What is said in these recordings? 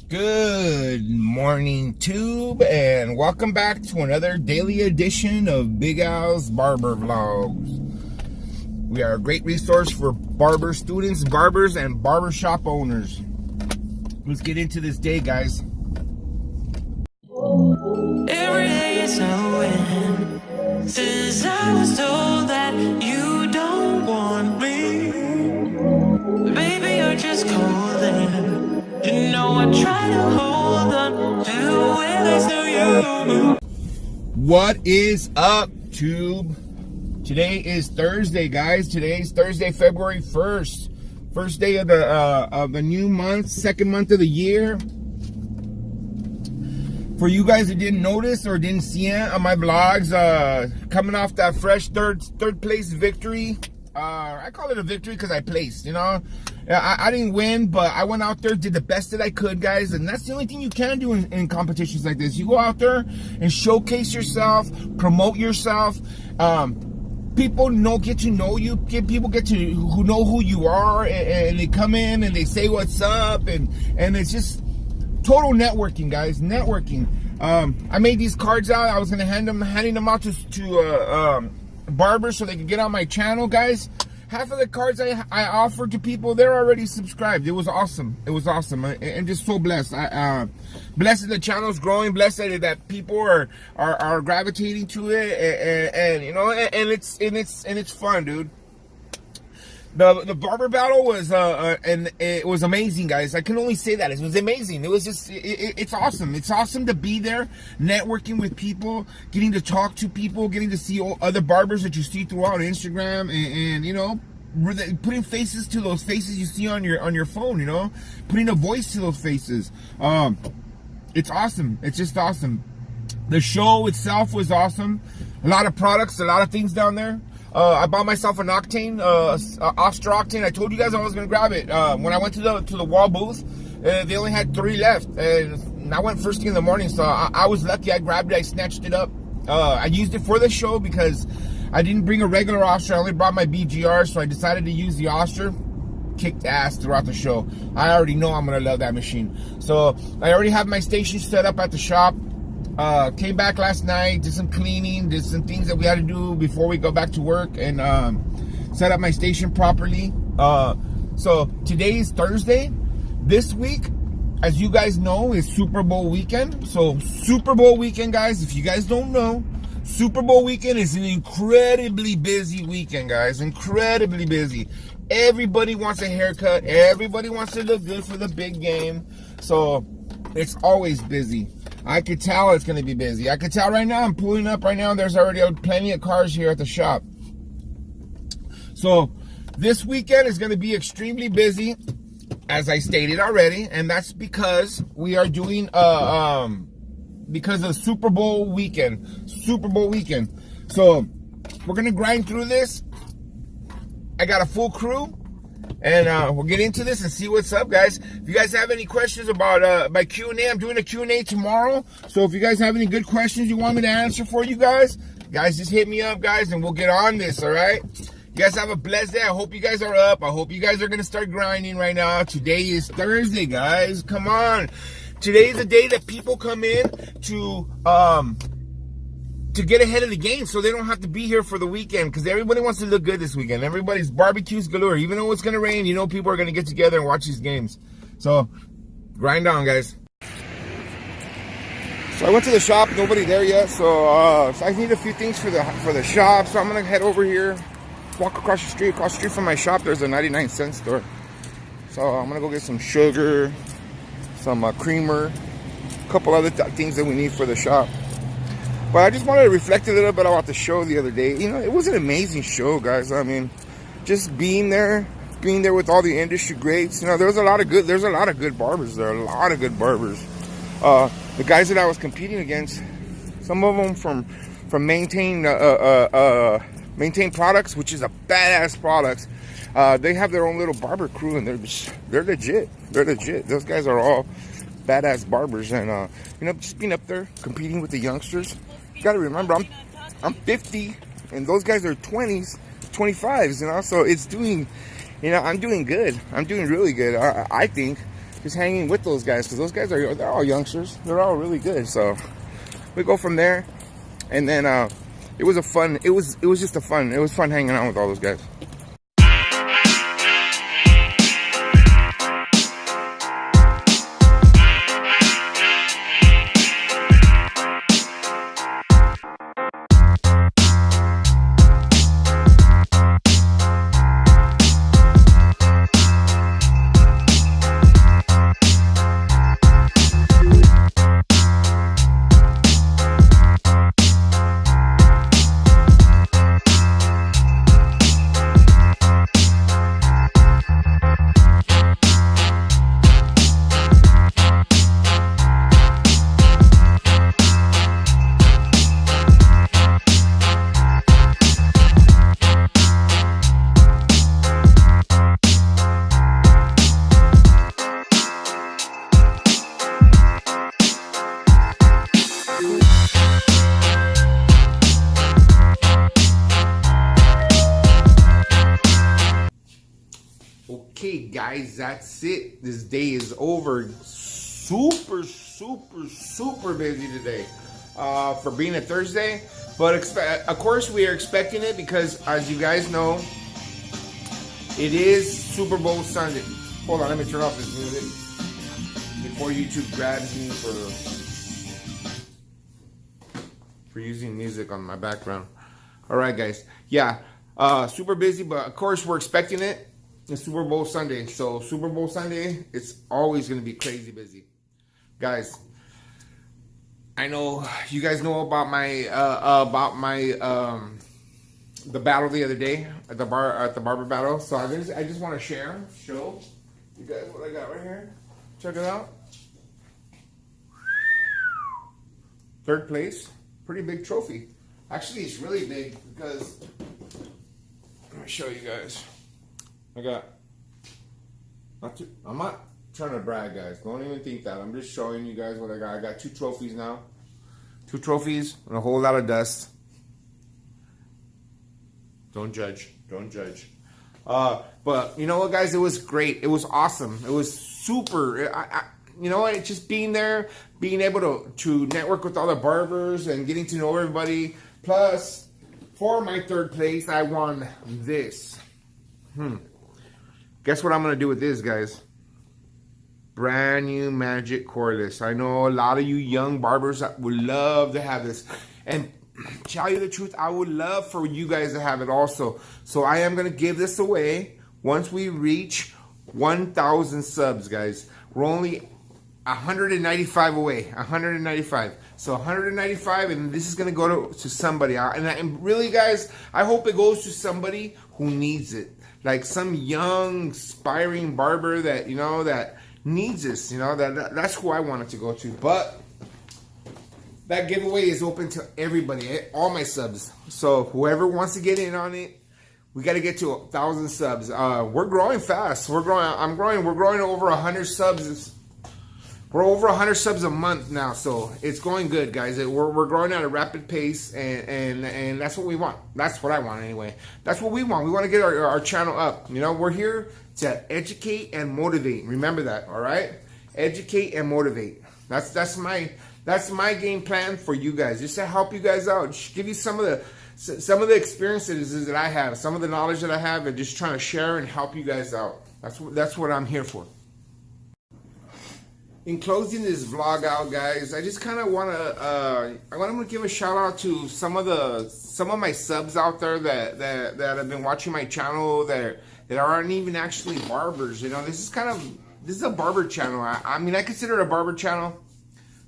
Good morning, Tube, and welcome back to another daily edition of Big Al's Barber Vlogs. We are a great resource for barber students, barbers, and barbershop owners. Let's get into this day, guys. Every day is a win. Since I was told that you don't want me, baby, you're just calling. You know I try to hold on to where there's no you. What is up, Tube? Today is Thursday, guys. Today's Thursday, February 1st. First day of the new month, second month of the year. For you guys that didn't notice or didn't see it on my vlogs, coming off that fresh third place victory. I call it a victory because I placed, you know. I didn't win, but I went out there, did the best that I could, guys. And that's the only thing you can do in competitions like this. You go out there and showcase yourself, promote yourself. People get to know you. People get to who know who you are, and they come in and they say what's up, and it's just total networking, guys. Networking. I made these cards out. I was gonna handing them out to barbers so they could get on my channel, guys. Half of the cards I offered to people, they're already subscribed. It was awesome. It was awesome. And just so blessed. Blessed that the channel's growing. Blessed that people are gravitating to it, and you know, and it's fun, dude. The barber battle was and it was amazing, guys. I can only say that it was amazing. It was just it's awesome. It's awesome to be there, networking with people, getting to talk to people, getting to see other barbers that you see throughout Instagram, and you know, putting faces to those faces you see on your phone. You know, putting a voice to those faces. It's awesome. It's just awesome. The show itself was awesome. A lot of products, a lot of things down there. I bought myself an octane, Oster octane. I told you guys I was gonna grab it. When I went to the Wahl booth, they only had 3 left, and I went first thing in the morning, so I was lucky. I grabbed it. I snatched it up. I used it for the show because I didn't bring a regular Oster. I only brought my BGR, so I decided to use the Oster. Kicked ass throughout the show. I already know I'm gonna love that machine. So I already have my station set up at the shop. Came back last night, did some cleaning, did some things that we had to do before we go back to work, and set up my station properly. So today is Thursday. This week, as you guys know, is Super Bowl weekend. So Super Bowl weekend, guys, if you guys don't know, Super Bowl weekend is an incredibly busy weekend, guys. Incredibly busy. Everybody wants a haircut. Everybody wants to look good for the big game. So it's always busy. I could tell it's going to be busy. I could tell right now. I'm pulling up right now. There's already plenty of cars here at the shop. So this weekend is going to be extremely busy, as I stated already, and that's because we are doing because of Super Bowl weekend. Super Bowl weekend. So we're going to grind through this. I got a full crew. And we'll get into this and see what's up, guys. If you guys have any questions about my Q&A, I'm doing a Q&A tomorrow. So if you guys have any good questions you want me to answer for you guys just hit me up, guys, and we'll get on this, all right? You guys have a blessed day. I hope you guys are up. I hope you guys are going to start grinding right now. Today is Thursday, guys. Come on. Today is the day that people come in to get ahead of the game so they don't have to be here for the weekend, because everybody wants to look good this weekend. Everybody's barbecues galore. Even though it's going to rain, you know people are going to get together and watch these games. So grind on, guys. So I went to the shop, nobody there yet, so I need a few things for the shop. So I'm going to head over here, walk across the street from my shop. There's a 99-cent store. So I'm going to go get some sugar, some creamer, a couple other things that we need for the shop. But I just wanted to reflect a little bit about the show the other day. You know, it was an amazing show, guys. I mean, just being there with all the industry greats. You know, there's a lot of good barbers there. A lot of good barbers. The guys that I was competing against, some of them from Maintain Products, which is a badass product. They have their own little barber crew, and they're legit. They're legit. Those guys are all badass barbers, and you know, just being up there competing with the youngsters. You gotta remember, I'm 50, and those guys are 20s, 25s, you know. So it's doing, you know, I'm doing good. I'm doing really good. I think. just hanging with those guys, because those guys they're all youngsters. They're all really good. So we go from there, and then it was fun hanging out with all those guys. Okay guys, that's it. This day is over. Super busy today for being a Thursday, but of course we are expecting it, because as you guys know, it is Super Bowl Sunday. Hold on, let me turn off this music before YouTube grabs me for using music on my background. All right guys, yeah, super busy, but of course we're expecting it. It's Super Bowl Sunday, so Super Bowl Sunday, it's always going to be crazy busy. Guys, I know you guys know about my the battle the other day at the barber battle. So I just want to show you guys what I got right here. Check it out. Third place, pretty big trophy. Actually, it's really big because let me show you guys. I'm not trying to brag, guys. Don't even think that. I'm just showing you guys what I got. I got 2 trophies now. 2 trophies and a whole lot of dust. Don't judge. Don't judge. But you know what, guys? It was great. It was awesome. It was super. You know what? Just being there, being able to network with all the barbers and getting to know everybody. Plus, for my 3rd place, I won this. Guess what I'm going to do with this, guys? Brand new Magic cordless. I know a lot of you young barbers that would love to have this. And tell you the truth, I would love for you guys to have it also. So I am going to give this away once we reach 1,000 subs, guys. We're only 195 away. 195. So 195, and this is going to go to somebody. And really, guys, I hope it goes to somebody who needs it. Like some young, aspiring barber that, you know, that needs this. You know, that's who I want it to go to. But that giveaway is open to everybody, all my subs. So whoever wants to get in on it, we got to get to 1,000 subs. We're growing fast. We're growing. We're growing to over 100 subs. We're over 100 subs a month now, so it's going good, guys. We're growing at a rapid pace, and that's what we want. That's what I want, anyway. That's what we want. We want to get our channel up. You know, we're here to educate and motivate. Remember that, all right? Educate and motivate. That's my game plan for you guys. Just to help you guys out, just give you some of the experiences that I have, some of the knowledge that I have, and just trying to share and help you guys out. That's what I'm here for. In closing this vlog out, guys, I just kind of want to give a shout out to some of my subs out there that have been watching my channel that aren't even actually barbers. You know, this is a barber channel. I mean, I consider it a barber channel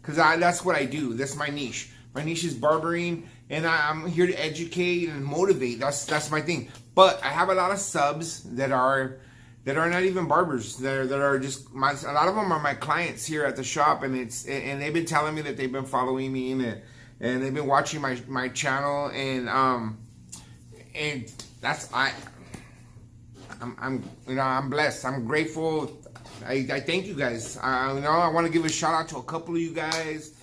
because that's what I do. That's my niche. My niche is barbering, and I'm here to educate and motivate. That's my thing. But I have a lot of subs that are not even barbers. That are just a lot of them are my clients here at the shop, and they've been telling me that they've been following me and they've been watching my channel, and that's I'm blessed. I'm grateful. I thank you guys. I want to give a shout out to a couple of you guys.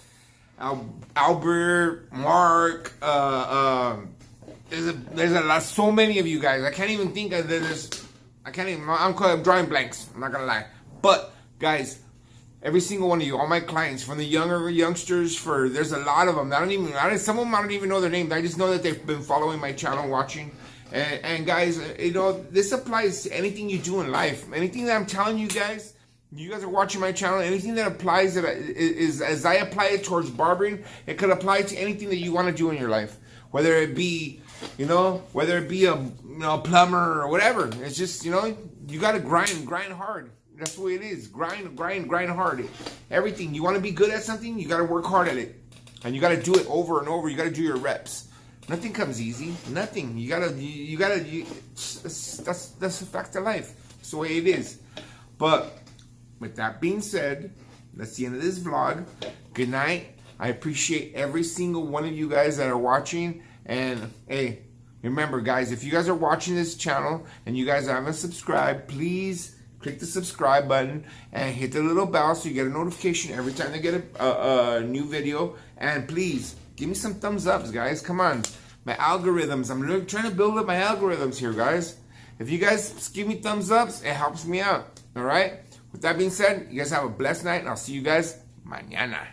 Albert, Mark, there's a lot, so many of you guys. I can't even think of this. I'm drawing blanks. I'm not gonna lie, but guys, every single one of you, all my clients, from the youngsters, there's a lot of them. Some of them I don't even know their names. I just know that they've been following my channel, watching. And guys, you know, this applies to anything you do in life. Anything that I'm telling you guys are watching my channel, anything that applies, that is as I apply it towards barbering, it could apply to anything that you want to do in your life. Whether it be, you know, a plumber or whatever. It's just, you know, you got to grind hard. That's the way it is. Grind hard. Everything. You want to be good at something, you got to work hard at it. And you got to do it over and over. You got to do your reps. Nothing comes easy. Nothing. That's the fact of life. That's the way it is. But with that being said, that's the end of this vlog. Good night. I appreciate every single one of you guys that are watching. And hey, remember guys, if you guys are watching this channel and you guys haven't subscribed, please click the subscribe button and hit the little bell so you get a notification every time they get a new video. And please give me some thumbs ups, guys. Come on, my algorithms. I'm really trying to build up my algorithms here, guys. If you guys give me thumbs ups, it helps me out. All right. With that being said, you guys have a blessed night, and I'll see you guys mañana.